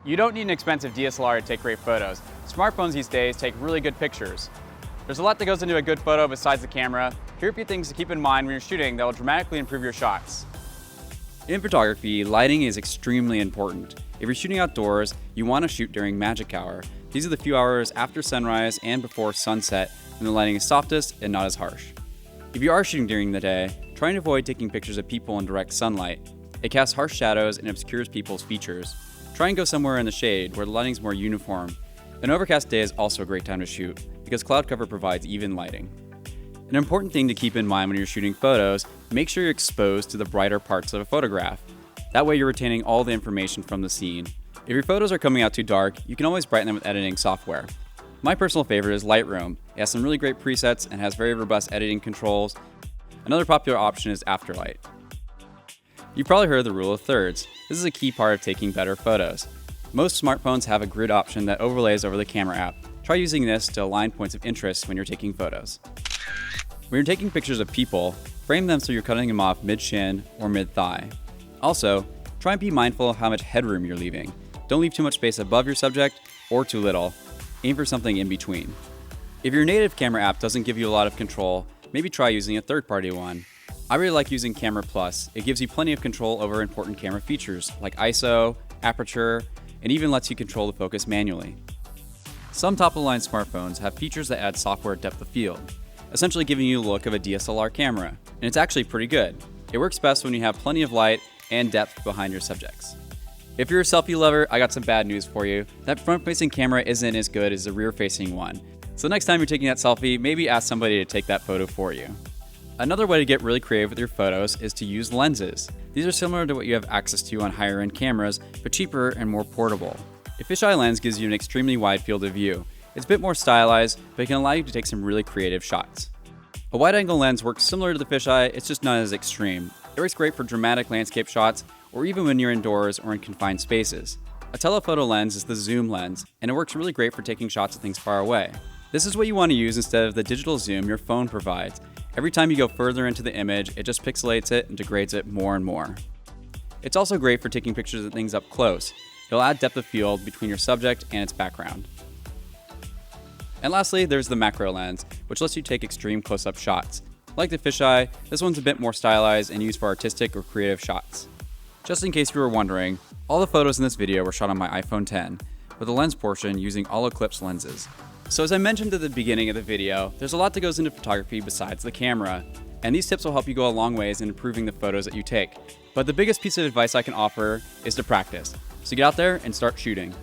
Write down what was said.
You don't need an expensive DSLR to take great photos. Smartphones these days take really good pictures. There's a lot that goes into a good photo besides the camera. Here are a few things to keep in mind when you're shooting that will dramatically improve your shots. In photography, lighting is extremely important. If you're shooting outdoors, you want to shoot during magic hour. These are the few hours after sunrise and before sunset when the lighting is softest and not as harsh. If you are shooting during the day, try and avoid taking pictures of people in direct sunlight. It casts harsh shadows and obscures people's features. Try and go somewhere in the shade where the lighting is more uniform. An overcast day is also a great time to shoot because cloud cover provides even lighting. An important thing to keep in mind when you're shooting photos, make sure you're exposed to the brighter parts of a photograph. That way you're retaining all the information from the scene. If your photos are coming out too dark, you can always brighten them with editing software. My personal favorite is Lightroom. It has some really great presets and has very robust editing controls. Another popular option is Afterlight. You've probably heard of the rule of thirds. This is a key part of taking better photos. Most smartphones have a grid option that overlays over the camera app. Try using this to align points of interest when you're taking photos. When you're taking pictures of people, frame them so you're cutting them off mid-shin or mid-thigh. Also, try and be mindful of how much headroom you're leaving. Don't leave too much space above your subject or too little. Aim for something in between. If your native camera app doesn't give you a lot of control, maybe try using a third-party one. I really like using Camera Plus. It gives you plenty of control over important camera features like ISO, aperture, and even lets you control the focus manually. Some top-of-the-line smartphones have features that add software depth of field, essentially giving you the look of a DSLR camera, and it's actually pretty good. It works best when you have plenty of light and depth behind your subjects. If you're a selfie lover, I got some bad news for you. That front-facing camera isn't as good as the rear-facing one. So next time you're taking that selfie, maybe ask somebody to take that photo for you. Another way to get really creative with your photos is to use lenses. These are similar to what you have access to on higher-end cameras, but cheaper and more portable. A fisheye lens gives you an extremely wide field of view. It's a bit more stylized, but it can allow you to take some really creative shots. A wide-angle lens works similar to the fisheye, it's just not as extreme. It works great for dramatic landscape shots, or even when you're indoors or in confined spaces. A telephoto lens is the zoom lens, and it works really great for taking shots of things far away. This is what you want to use instead of the digital zoom your phone provides. Every time you go further into the image, it just pixelates it and degrades it more and more. It's also great for taking pictures of things up close. It'll add depth of field between your subject and its background. And lastly, there's the macro lens, which lets you take extreme close-up shots. Like the fisheye, this one's a bit more stylized and used for artistic or creative shots. Just in case you were wondering, all the photos in this video were shot on my iPhone X, with the lens portion using all eclipse lenses. So as I mentioned at the beginning of the video, there's a lot that goes into photography besides the camera, and these tips will help you go a long ways in improving the photos that you take. But the biggest piece of advice I can offer is to practice. So get out there and start shooting.